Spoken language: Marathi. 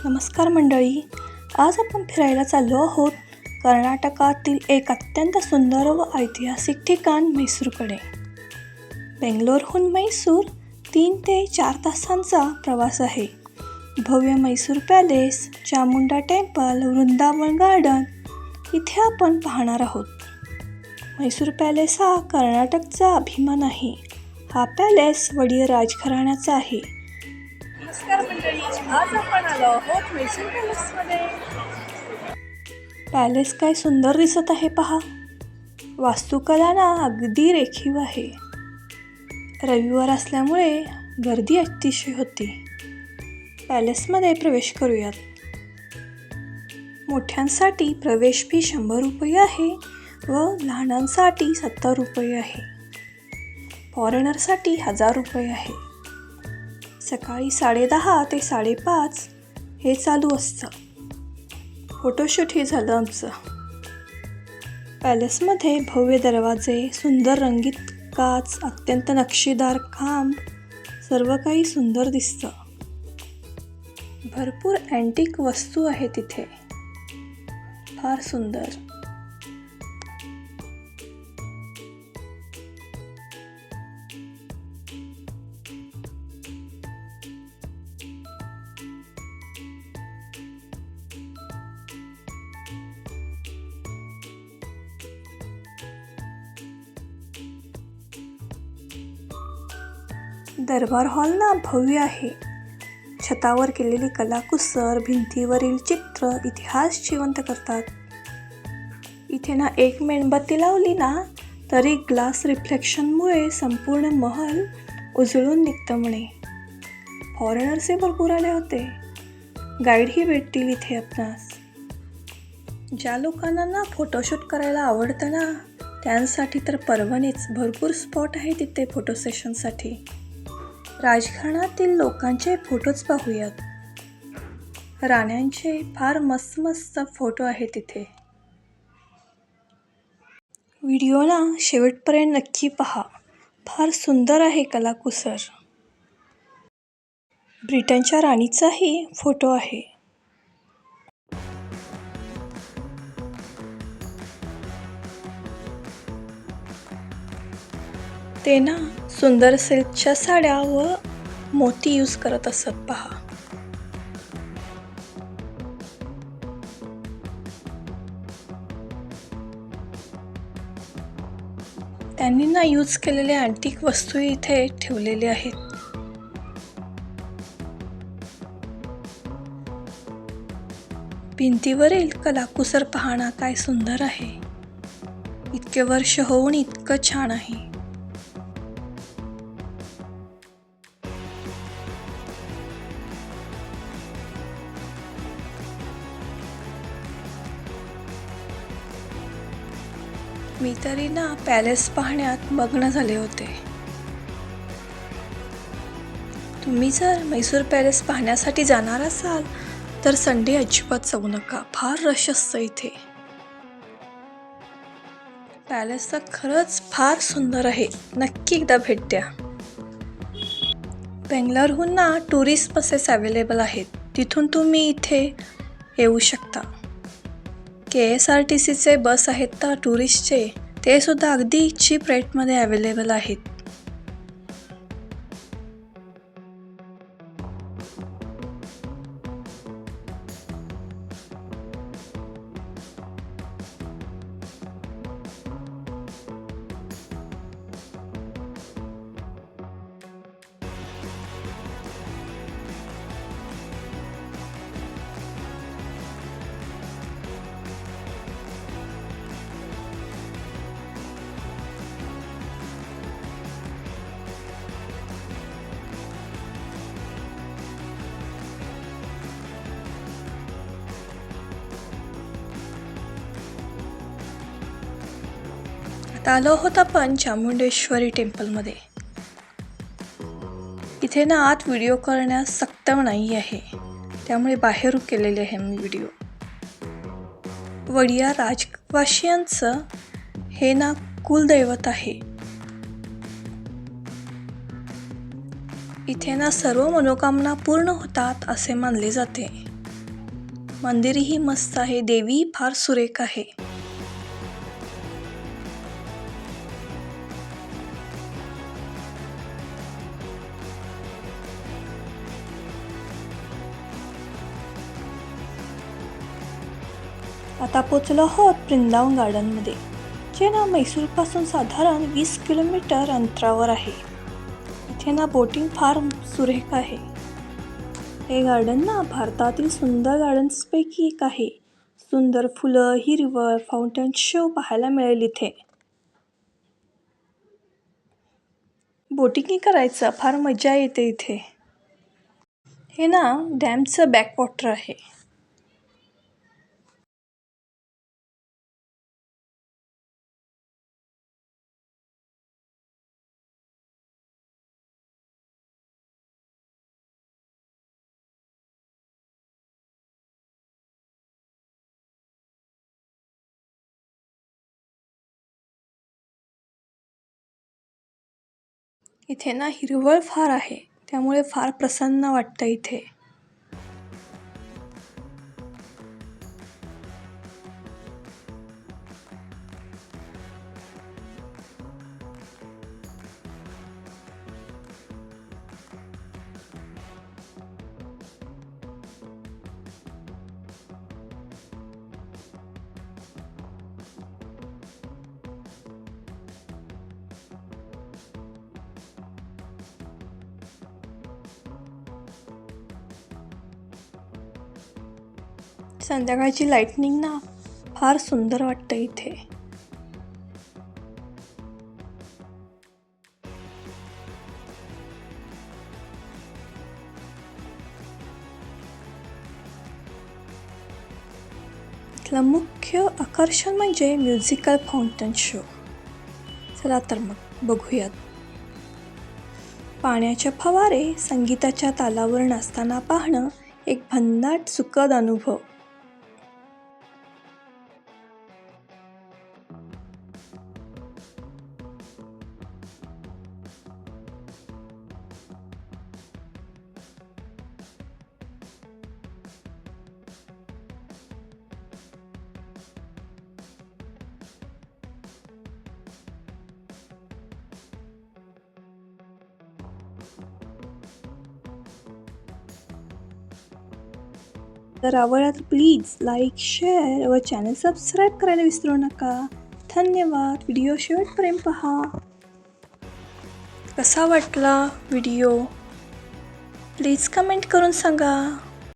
नमस्कार मंडळी, आज आपण फिरायला चाललो आहोत कर्नाटकातील एक अत्यंत सुंदर व ऐतिहासिक ठिकाण म्हैसूरकडे. बेंगलोरहून म्हैसूर 3 ते 4 तासांचा प्रवास आहे. भव्य Mysore palace, Chamunda temple, Vrindavan garden इथे आपण पाहणार आहोत. म्हैसूर पॅलेस हा कर्नाटकचा अभिमान आहे. हा पॅलेस वडील राजघराण्याचा आहे. नमस्कार मंडळी, आज आपण आलो आहोत म्हैसूर पॅलेसमध्ये. पॅलेस काय सुंदर दिसत आहे पहा. वास्तुकला ना अगदी रेखीव आहे. रविवार असल्यामुळे गर्दी अतिशय होती. पॅलेसमध्ये प्रवेश करूयात. मोठ्यांसाठी प्रवेश फी 100 रुपये आहे व लहानांसाठी 70 रुपये आहे. फॉरेनरसाठी 1000 रुपये आहे. सकाळी 10:30 ते 5:30 हे चालू असतं. फोटोशूट हे झालं आमचं. पॅलेसमध्ये भव्य दरवाजे, सुंदर रंगीत काच, अत्यंत नक्षीदार खांब, सर्व काही सुंदर दिसतं. भरपूर अँटिक वस्तू आहेत तिथे. फार सुंदर. दरबार हॉल ना भव्य आहे. छतावर केलेली कलाकुसर, भिंतीवरील चित्र इतिहास जिवंत करतात. इथे ना एक मेणबत्ती लावली ना तरी ग्लास रिफ्लेक्शनमुळे संपूर्ण महल उजळून निघतं म्हणे. फॉरेनर्सही भरपूर आले होते. गाईडही भेटतील इथे आपणास. ज्या लोकांना ना फोटोशूट करायला आवडतं ना त्यांसाठी तर पर्वणीच. भरपूर स्पॉट आहे तिथे फोटो सेशनसाठी. राजघराण्यातील लोकांचे फोटोज पाहूयात. राण्यांचे फार मस्त मस्त फोटो आहेत तिथे. व्हिडिओ ना शेवटपर्यंत नक्की पहा. फार सुंदर आहे कलाकुसर. ब्रिटनच्या राणीचाही फोटो आहे. ते ना सुंदर सिल्कच्या साड्या व मोती यूज करत असत पहा. त्यांनी ना यूज केलेले अँटिक वस्तू इथे ठेवलेले आहेत. भिंतीवरील कलाकुसर पाहणं काय सुंदर आहे. इतके वर्ष होऊन इतकं छान आहे. मी तरी ना पॅलेस पाहण्यात मग्न झाले होते. तुम्ही जर म्हैसूर पॅलेस पाहण्यासाठी जाणार असाल तर संडे अजिबात जाऊ नका. फार रश असतं इथे. पॅलेस तर खरंच फार सुंदर आहे. नक्की एकदा भेट द्या. बेंगलोरहून ना टुरिस्ट बसेस अवेलेबल आहेत. तिथून तुम्ही इथे येऊ शकता. KSRTCचे बस आहेत तर टुरिस्टचे, ते सुद्धा अगदी चीप रेटमध्ये अवेलेबल आहेत. आता आलो आहोत आपण चामुंडेश्वरी टेम्पलमध्ये. इथे ना आत व्हिडिओ करण्यास सक्षम नाही आहे, त्यामुळे बाहेरून केलेले आहे मी व्हिडिओ. वडिया राजवासियांचं हे ना कुलदैवत आहे. इथे ना सर्व मनोकामना पूर्ण होतात असे मानले जाते. मंदिरही मस्त आहे, देवी फार सुरेख आहे. आता पोचलो आहोत वृंदावन गार्डनमध्ये, जे ना म्हैसूरपासून साधारण 20 किलोमीटर अंतरावर आहे. इथे ना बोटिंग फार सुरेख आहे. हे गार्डन ना भारतातील सुंदर गार्डन्सपैकी एक आहे. सुंदर फुलं, हिरवळ, फाउंटन शो पाहायला मिळेल इथे. बोटिंगही करायचं फार मजा येते इथे. हे ना डॅमचं बॅकवॉटर आहे. इथे ना हिरवळ फार आहे, त्यामुळे फार प्रसन्न वाटतं इथे. संध्याकाळची लाइटनिंग ना फार सुंदर वाटतं इथे. इथलं मुख्य आकर्षण म्हणजे म्युझिकल फाउंटन शो. चला तर मग बघूयात. पाण्याचे फवारे संगीताच्या तालावर नाचताना पाहणं एक भन्नाट सुखद अनुभव. तर आवडला तर प्लीज लाईक, शेअर व चॅनल सबस्क्राईब करायला विसरू नका. धन्यवाद. व्हिडिओ शेवटपर्यंत पहा. कसा वाटला व्हिडिओ प्लीज कमेंट करून सांगा.